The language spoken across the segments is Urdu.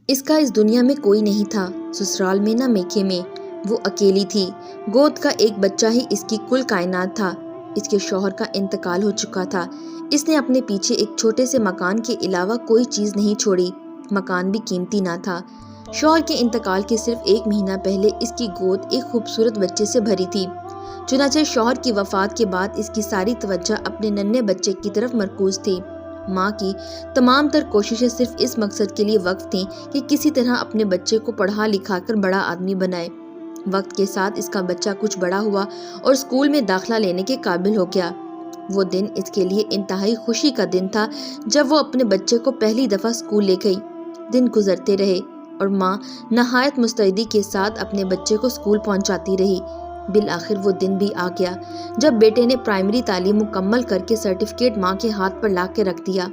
اس کا اس دنیا میں کوئی نہیں تھا، سسرال میں نہ میکے میں، وہ اکیلی تھی۔ گود کا ایک بچہ ہی اس کی کل کائنات تھا۔ اس کے شوہر کا انتقال ہو چکا تھا۔ اس نے اپنے پیچھے ایک چھوٹے سے مکان کے علاوہ کوئی چیز نہیں چھوڑی، مکان بھی قیمتی نہ تھا۔ شوہر کے انتقال کے صرف 1 مہینہ پہلے اس کی گود ایک خوبصورت بچے سے بھری تھی۔ چنانچہ شوہر کی وفات کے بعد اس کی ساری توجہ اپنے ننھے بچے کی طرف مرکوز تھی۔ ماں کی تمام تر کوششیں صرف اس مقصد کے لیے وقف تھیں کہ کسی طرح اپنے بچے کو پڑھا لکھا کر بڑا آدمی بنائے۔ وقت کے ساتھ اس کا بچہ کچھ بڑا ہوا اور اسکول میں داخلہ لینے کے قابل ہو گیا۔ وہ دن اس کے لیے انتہائی خوشی کا دن تھا جب وہ اپنے بچے کو پہلی دفعہ اسکول لے گئی۔ دن گزرتے رہے اور ماں نہایت مستعدی کے ساتھ اپنے بچے کو اسکول پہنچاتی رہی۔ بالآخر وہ دن بھی آ گیا جب بیٹے نے پرائمری تعلیم مکمل کر کے سرٹیفکیٹ ماں کے ہاتھ پر لا کے رکھ دیا۔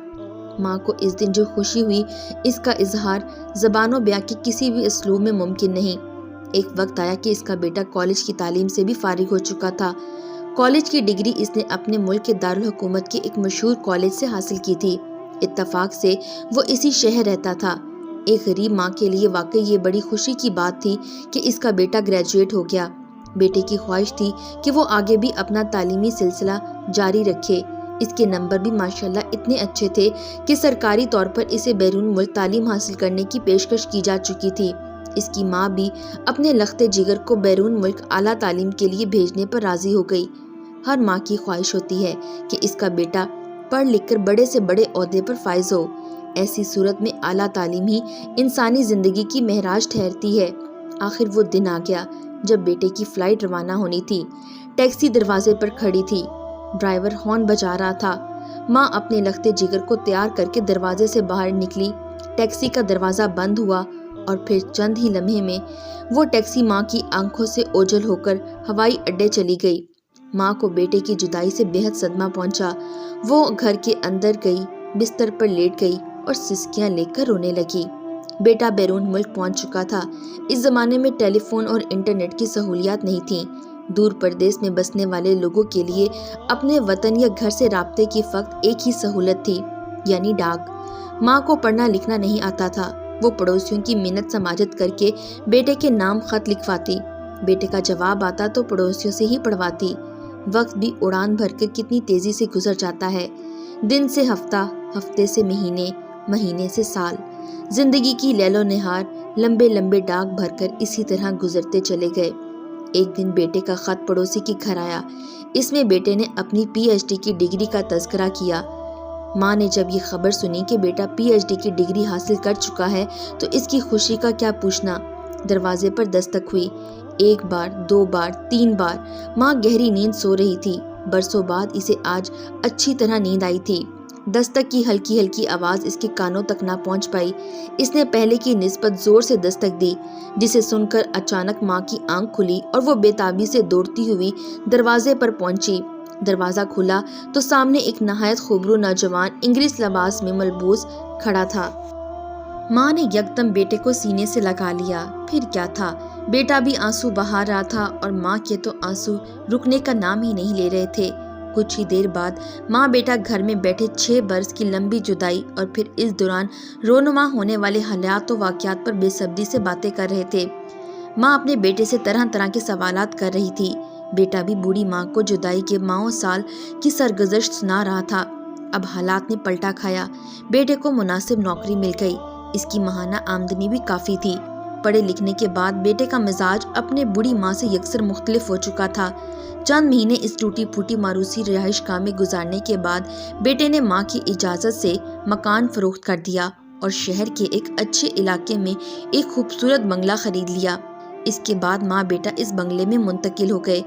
ماں کو اس دن جو خوشی ہوئی، اس کا اظہار زبان و بیاں کے کسی بھی اسلوب میں ممکن نہیں۔ ایک وقت آیا کہ اس کا بیٹا کالج کی تعلیم سے بھی فارغ ہو چکا تھا۔ کالج کی ڈگری اس نے اپنے ملک کے دارالحکومت کے ایک مشہور کالج سے حاصل کی تھی۔ اتفاق سے وہ اسی شہر رہتا تھا۔ ایک غریب ماں کے لیے واقعی یہ بڑی خوشی کی بات تھی کہ اس کا بیٹا گریجویٹ ہو گیا۔ بیٹے کی خواہش تھی کہ وہ آگے بھی اپنا تعلیمی سلسلہ جاری رکھے۔ اس کے نمبر بھی ماشاءاللہ اتنے اچھے تھے کہ سرکاری طور پر اسے بیرون ملک تعلیم حاصل کرنے کی پیشکش کی جا چکی تھی۔ اس کی ماں بھی اپنے لخت جگر کو بیرون ملک اعلیٰ تعلیم کے لیے بھیجنے پر راضی ہو گئی۔ ہر ماں کی خواہش ہوتی ہے کہ اس کا بیٹا پڑھ لکھ کر بڑے سے بڑے عہدے پر فائز ہو۔ ایسی صورت میں اعلیٰ تعلیم ہی انسانی زندگی کی معراج ٹھہرتی ہے۔ آخر وہ دن آ گیا جب بیٹے کی فلائٹ روانہ ہونی تھی۔ ٹیکسی دروازے پر کھڑی تھی، ڈرائیور ہارن بجا رہا تھا۔ ماں اپنے لخت جگر کو تیار کر کے دروازے سے باہر نکلی۔ ٹیکسی کا دروازہ بند ہوا اور پھر چند ہی لمحے میں وہ ٹیکسی ماں کی آنکھوں سے اوجھل ہو کر ہوائی اڈے چلی گئی۔ ماں کو بیٹے کی جدائی سے بے حد صدمہ پہنچا۔ وہ گھر کے اندر گئی، بستر پر لیٹ گئی اور سسکیاں لے کر رونے لگی۔ بیٹا بیرون ملک پہنچ چکا تھا۔ اس زمانے میں ٹیلی فون اور انٹرنیٹ کی سہولیات نہیں تھیں۔ دور پردیس میں بسنے والے لوگوں کے لیے اپنے وطن یا گھر سے رابطے کی فقط ایک ہی سہولت تھی، یعنی ڈاک۔ ماں کو پڑھنا لکھنا نہیں آتا تھا۔ وہ پڑوسیوں کی منت سماجت کر کے بیٹے کے نام خط لکھواتی۔ بیٹے کا جواب آتا تو پڑوسیوں سے ہی پڑھواتی۔ وقت بھی اڑان بھر کر کتنی تیزی سے گزر جاتا ہے، دن سے ہفتہ، ہفتے سے مہینے، مہینے سے سال۔ زندگی کی لیل و نہار لمبے لمبے ڈاک بھر کر اسی طرح گزرتے چلے گئے۔ ایک دن بیٹے کا خط پڑوسی کے گھر آیا۔ اس میں بیٹے نے اپنی پی ایچ ڈی کی ڈگری کا تذکرہ کیا۔ ماں نے جب یہ خبر سنی کہ بیٹا پی ایچ ڈی کی ڈگری حاصل کر چکا ہے تو اس کی خوشی کا کیا پوچھنا۔ دروازے پر دستک ہوئی، 1 بار، 2 بار، 3 بار۔ ماں گہری نیند سو رہی تھی۔ برسوں بعد اسے آج اچھی طرح نیند آئی تھی۔ دستک کی ہلکی ہلکی آواز اس کے کانوں تک نہ پہنچ پائی۔ اس نے پہلے کی نسبت زور سے دستک دی، جسے سن کر اچانک ماں کی آنکھ کھلی اور وہ بے تابی سے دوڑتی ہوئی دروازے پر پہنچی۔ دروازہ کھلا تو سامنے ایک نہایت خوبرو نوجوان انگریز لباس میں ملبوس کھڑا تھا۔ ماں نے یکدم بیٹے کو سینے سے لگا لیا۔ پھر کیا تھا، بیٹا بھی آنسو بہا رہا تھا اور ماں کے تو آنسو رکنے کا نام ہی نہیں لے رہے تھے۔ کچھ ہی دیر بعد ماں بیٹا گھر میں بیٹھے 6 برس کی لمبی جدائی اور پھر اس دوران رونما ہونے والے حالات و واقعات پر بے صبری سے باتیں کر رہے تھے۔ ماں اپنے بیٹے سے طرح طرح کے سوالات کر رہی تھی۔ بیٹا بھی بوڑھی ماں کو جدائی کے ماہوں سال کی سرگزشت سنا رہا تھا۔ اب حالات نے پلٹا کھایا۔ بیٹے کو مناسب نوکری مل گئی۔ اس کی ماہانہ آمدنی بھی کافی تھی۔ پڑھے لکھنے کے بعد بیٹے کا مزاج اپنے بوڑھی ماں سے یکسر مختلف ہو چکا تھا۔ چند مہینے اس ٹوٹی پھوٹی ماروثی رہائش گاہ میں گزارنے کے بعد بیٹے نے ماں کی اجازت سے مکان فروخت کر دیا اور شہر کے ایک اچھے علاقے میں ایک خوبصورت بنگلہ خرید لیا۔ اس کے بعد ماں بیٹا اس بنگلے میں منتقل ہو گئے۔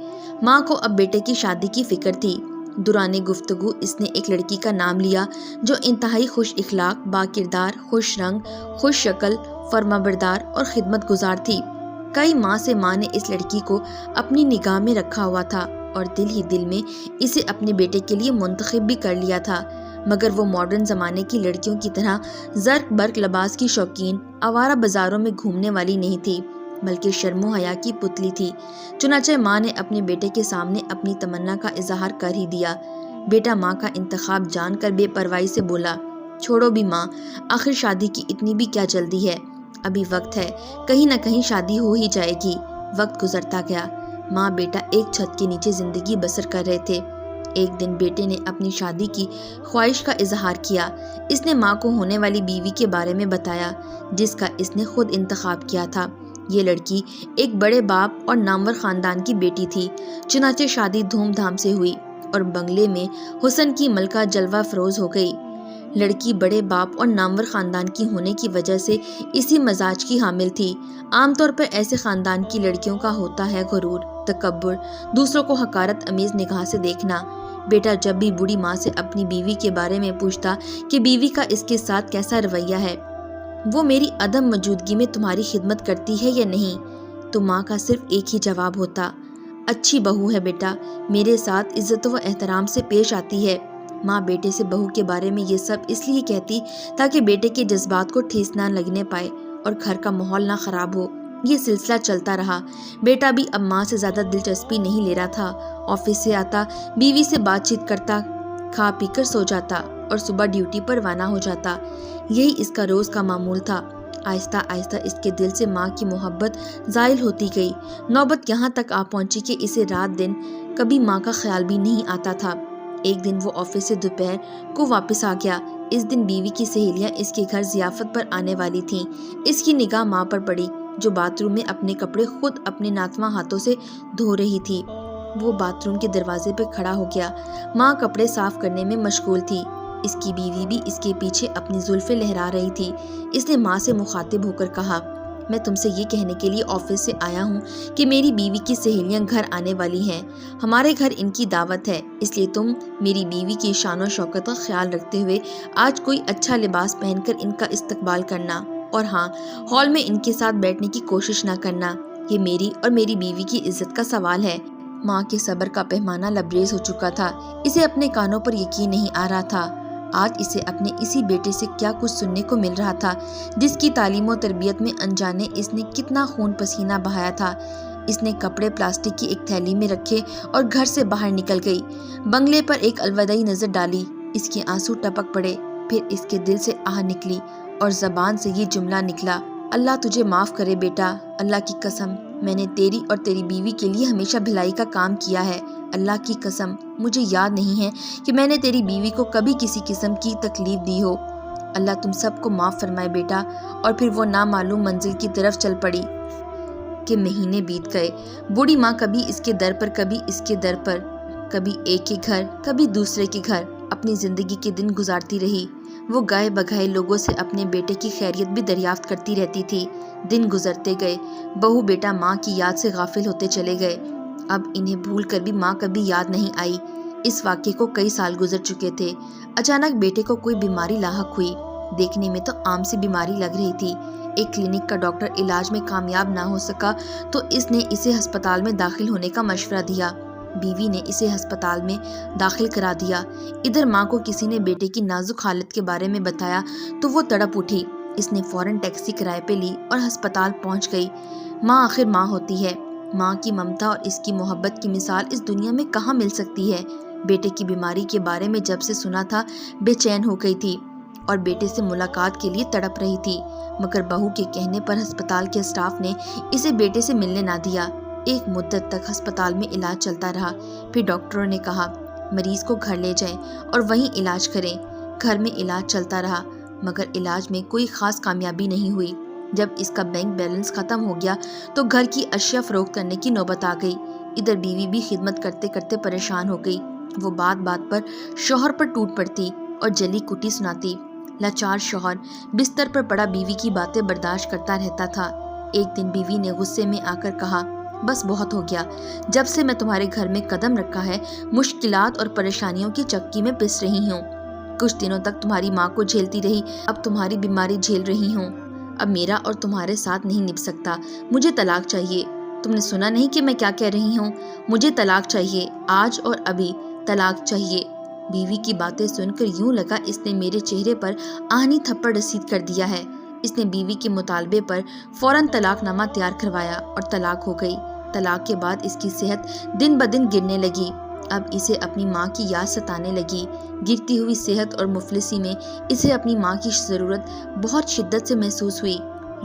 ماں کو اب بیٹے کی شادی کی فکر تھی۔ دوران گفتگو اس نے ایک لڑکی کا نام لیا جو انتہائی خوش اخلاق، با کردار، خوش رنگ، خوش شکل، فرمانبردار اور خدمت گزار تھی۔ کئی ماہ سے ماں نے اس لڑکی کو اپنی نگاہ میں رکھا ہوا تھا اور دل ہی دل میں اسے اپنے بیٹے کے لیے منتخب بھی کر لیا تھا، مگر وہ ماڈرن زمانے کی لڑکیوں کی طرح زرق برق لباس کی شوقین، آوارہ بازاروں میں گھومنے والی نہیں تھی، بلکہ شرم و حیا کی پتلی تھی۔ چنانچہ ماں نے اپنے بیٹے کے سامنے اپنی تمنا کا اظہار کر ہی دیا۔ بیٹا ماں کا انتخاب جان کر بے پرواہی سے بولا، چھوڑو بھی ماں، آخر شادی کی اتنی بھی کیا جلدی ہے، ابھی وقت ہے، کہیں نہ کہیں شادی ہو ہی جائے گی۔ وقت گزرتا گیا، ماں بیٹا ایک چھت کے نیچے زندگی بسر کر رہے تھے۔ ایک دن بیٹے نے اپنی شادی کی خواہش کا اظہار کیا۔ اس نے ماں کو ہونے والی بیوی کے بارے میں بتایا جس کا اس نے خود انتخاب کیا تھا۔ یہ لڑکی ایک بڑے باپ اور نامور خاندان کی بیٹی تھی۔ چنانچہ شادی دھوم دھام سے ہوئی اور بنگلے میں حسن کی ملکہ جلوہ فروز ہو گئی۔ لڑکی بڑے باپ اور نامور خاندان کی ہونے کی وجہ سے اسی مزاج کی حامل تھی۔ عام طور پر ایسے خاندان کی لڑکیوں کا ہوتا ہے غرور، تکبر، دوسروں کو حقارت امیز نگاہ سے دیکھنا۔ بیٹا جب بھی بوڑھی ماں سے اپنی بیوی کے بارے میں پوچھتا کہ بیوی کا اس کے ساتھ کیسا رویہ ہے، وہ میری عدم موجودگی میں تمہاری خدمت کرتی ہے یا نہیں، تو ماں کا صرف ایک ہی جواب ہوتا، اچھی بہو ہے بیٹا، میرے ساتھ عزت و احترام سے پیش آتی ہے۔ ماں بیٹے سے بہو کے بارے میں یہ سب اس لیے کہتی تاکہ بیٹے کے جذبات کو ٹھیس نہ لگنے پائے اور گھر کا ماحول نہ خراب ہو۔ یہ سلسلہ چلتا رہا۔ بیٹا بھی اب ماں سے زیادہ دلچسپی نہیں لے رہا تھا۔ آفس سے آتا، بیوی سے بات چیت کرتا، کھا پی کر سو جاتا اور صبح ڈیوٹی پر روانہ ہو جاتا۔ یہی اس کا روز کا معمول تھا۔ آہستہ آہستہ اس کے دل سے ماں کی محبت زائل ہوتی گئی۔ نوبت یہاں تک آ پہنچی کہ اسے رات دن کبھی ماں کا خیال بھی نہیں آتا تھا۔ ایک دن وہ آفس سے دوپہر کو واپس آ گیا۔ اس دن بیوی کی سہیلیاں اس کے گھر ضیافت پر آنے والی تھیں۔ اس کی نگاہ ماں پر پڑی جو باتھ روم میں اپنے کپڑے خود اپنے ناتواں ہاتھوں سے دھو رہی تھی۔ وہ باتھ روم کے دروازے پہ کھڑا ہو گیا۔ ماں کپڑے صاف کرنے میں مشغول تھی۔ اس کی بیوی بھی اس کے پیچھے اپنی زلفیں لہرا رہی تھی۔ اس نے ماں سے مخاطب ہو کر کہا، میں تم سے یہ کہنے کے لیے آفس سے آیا ہوں کہ میری بیوی کی سہیلیاں گھر آنے والی ہیں۔ ہمارے گھر ان کی دعوت ہے، اس لیے تم میری بیوی کی شان و شوکت کا خیال رکھتے ہوئے آج کوئی اچھا لباس پہن کر ان کا استقبال کرنا، اور ہاں، ہال میں ان کے ساتھ بیٹھنے کی کوشش نہ کرنا۔ یہ میری اور میری بیوی کی عزت کا سوال ہے۔ ماں کے صبر کا پیمانہ لبریز ہو چکا تھا۔ اسے اپنے کانوں پر یقین نہیں آ رہا تھا۔ آج اسے اپنے اسی بیٹے سے کیا کچھ سننے کو مل رہا تھا جس کی تعلیم و تربیت میں انجانے اس نے کتنا خون پسینہ بہایا تھا۔ اس نے کپڑے پلاسٹک کی ایک تھیلی میں رکھے اور گھر سے باہر نکل گئی۔ بنگلے پر ایک الوداعی نظر ڈالی۔ اس کے آنسو ٹپک پڑے، پھر اس کے دل سے آہ نکلی اور زبان سے یہ جملہ نکلا، اللہ تجھے معاف کرے بیٹا، اللہ کی قسم میں نے تیری اور تیری بیوی کے لیے ہمیشہ بھلائی کا کام کیا ہے۔ اللہ کی قسم مجھے یاد نہیں ہے کہ میں نے تیری بیوی کو کبھی کسی قسم کی تکلیف دی ہو۔ اللہ تم سب کو معاف فرمائے بیٹا۔ اور پھر وہ نامعلوم منزل کی طرف چل پڑی۔ کہ مہینے بیت گئے۔ بوڑھی ماں کبھی اس کے در پر، کبھی اس کے در پر، کبھی ایک کے گھر، کبھی دوسرے کے گھر اپنی زندگی کے دن گزارتی رہی۔ وہ گائے بگائے لوگوں سے اپنے بیٹے کی خیریت بھی دریافت کرتی رہتی تھی۔ دن گزرتے گئے، بہو بیٹا ماں کی یاد سے غافل ہوتے چلے گئے۔ اب انہیں بھول کر بھی ماں کبھی یاد نہیں آئی۔ اس واقعے کو کئی سال گزر چکے تھے۔ اچانک بیٹے کو کوئی بیماری لاحق ہوئی۔ دیکھنے میں تو عام سی بیماری لگ رہی تھی۔ ایک کلینک کا ڈاکٹر علاج میں کامیاب نہ ہو سکا تو اس نے اسے ہسپتال میں داخل ہونے کا مشورہ دیا۔ بیوی نے اسے ہسپتال میں داخل کرا دیا۔ ادھر ماں کو کسی نے بیٹے کی نازک حالت کے بارے میں بتایا تو وہ تڑپ اٹھی۔ اس نے فوراً ٹیکسی کرائے پہ لی اور ہسپتال پہنچ گئی۔ ماں آخر ماں ہوتی ہے۔ ماں کی ممتا اور اس کی محبت کی مثال اس دنیا میں کہاں مل سکتی ہے۔ بیٹے کی بیماری کے بارے میں جب سے سنا تھا بے چین ہو گئی تھی اور بیٹے سے ملاقات کے لیے تڑپ رہی تھی، مگر بہو کے کہنے پر ہسپتال کے اسٹاف نے اسے بیٹے سے ملنے نہ دیا۔ ایک مدت تک ہسپتال میں علاج چلتا رہا، پھر ڈاکٹروں نے کہا مریض کو گھر لے جائیں اور وہیں علاج کریں۔ گھر میں علاج چلتا رہا مگر علاج میں کوئی خاص کامیابی نہیں ہوئی۔ جب اس کا بینک بیلنس ختم ہو گیا تو گھر کی اشیاء فروخت کرنے کی نوبت آ گئی۔ ادھر بیوی بھی خدمت کرتے کرتے پریشان ہو گئی۔ وہ بات بات پر شوہر پر ٹوٹ پڑتی اور جلی کٹی سناتی۔ لاچار شوہر بستر پر پڑا بیوی کی باتیں برداشت کرتا رہتا تھا۔ ایک دن بیوی نے غصے میں آ کر کہا، بس بہت ہو گیا، جب سے میں تمہارے گھر میں قدم رکھا ہے مشکلات اور پریشانیوں کی چکی میں پس رہی ہوں۔ کچھ دنوں تک تمہاری ماں کو جھیلتی رہی، اب تمہاری بیماری جھیل رہی ہوں۔ اب میرا اور تمہارے ساتھ نہیں نبھ سکتا، مجھے طلاق چاہیے۔ تم نے سنا نہیں کہ میں کیا کہہ رہی ہوں؟ مجھے طلاق چاہیے، آج اور ابھی طلاق چاہیے۔ بیوی کی باتیں سن کر یوں لگا اس نے میرے چہرے پر آہنی تھپڑ رسید کر دیا ہے۔ اس نے بیوی کے مطالبے پر فوراً طلاق نامہ تیار کروایا اور طلاق ہو گئی۔ طلاق کے بعد اس کی صحت دن بدن گرنے لگی۔ اب اسے اپنی ماں کی یاد ستانے لگی۔ گرتی ہوئی صحت اور مفلسی میں اسے اپنی ماں کی ضرورت بہت شدت سے محسوس ہوئی۔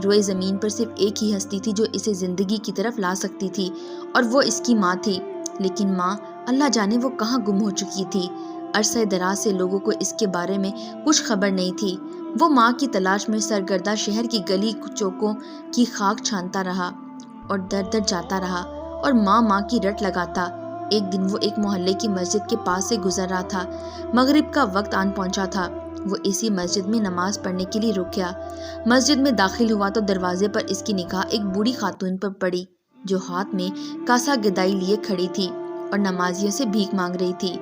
روئے زمین پر صرف ایک ہی ہستی تھی جو اسے زندگی کی طرف لا سکتی تھی، اور وہ اس کی ماں تھی۔ لیکن ماں، اللہ جانے وہ کہاں گم ہو چکی تھی۔ عرصہ دراز سے لوگوں کو اس کے بارے میں کچھ خبر نہیں تھی۔ وہ ماں کی تلاش میں سرگردہ شہر کی گلی چوکوں کی خاک چھانتا رہا اور در در جاتا رہا اور ماں کی رٹ لگاتا۔ ایک دن وہ ایک محلے کی مسجد کے پاس سے گزر رہا تھا۔ مغرب کا وقت آن پہنچا تھا۔ وہ اسی مسجد میں نماز پڑھنے کے لیے رک گیا۔ مسجد میں داخل ہوا تو دروازے پر اس کی نگاہ ایک بوڑھی خاتون پر پڑی جو ہاتھ میں کاسا گدائی لیے کھڑی تھی اور نمازیوں سے بھیک مانگ رہی تھی۔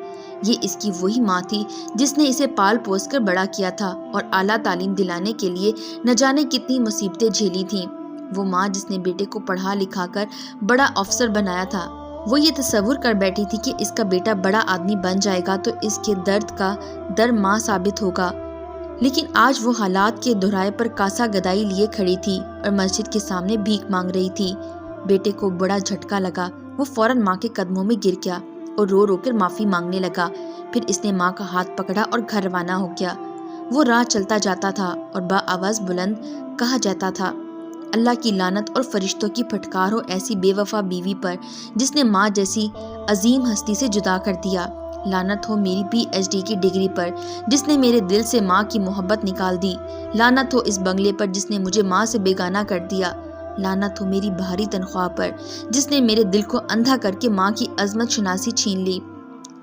یہ اس کی وہی ماں تھی جس نے اسے پال پوس کر بڑا کیا تھا اور اعلیٰ تعلیم دلانے کے لیے نہ جانے کتنی مصیبتیں جھیلی تھیں۔ وہ ماں جس نے بیٹے کو پڑھا لکھا کر بڑا افسر بنایا تھا۔ وہ یہ تصور کر بیٹھی تھی کہ اس کا بیٹا بڑا آدمی بن جائے گا تو اس کے درد کا در ماں ثابت ہوگا۔ لیکن آج وہ حالات کے دہرائے پر کاسا گدائی لیے کھڑی تھی اور مسجد کے سامنے بھیک مانگ رہی تھی۔ بیٹے کو بڑا جھٹکا لگا۔ وہ فوراً ماں کے قدموں میں گر گیا اور رو رو کر معافی مانگنے لگا۔ پھر اس نے ماں کا ہاتھ پکڑا اور گھر روانہ ہو گیا۔ وہ راہ چلتا جاتا تھا اور بآواز بلند کہا جاتا تھا، اللہ کی لعنت اور فرشتوں کی پھٹکار ہو ایسی بے وفا بیوی پر جس نے ماں جیسی عظیم ہستی سے جدا کر دیا۔ لعنت ہو میری PhD کی ڈگری پر جس نے میرے دل سے ماں کی محبت نکال دی۔ لعنت ہو اس بنگلے پر جس نے مجھے ماں سے بیگانہ کر دیا۔ لعنت ہو میری بھاری تنخواہ پر جس نے میرے دل کو اندھا کر کے ماں کی عظمت شناسی چھین لی۔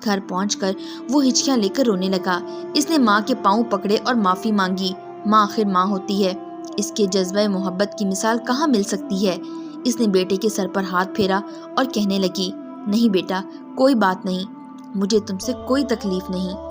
گھر پہنچ کر وہ ہچکیاں لے کر رونے لگا۔ اس نے ماں کے پاؤں پکڑے اور معافی مانگی۔ ماں آخر ماں ہوتی ہے، اس کے جذبہ محبت کی مثال کہاں مل سکتی ہے؟ اس نے بیٹے کے سر پر ہاتھ پھیرا اور کہنے لگی، نہیں بیٹا، کوئی بات نہیں، مجھے تم سے کوئی تکلیف نہیں۔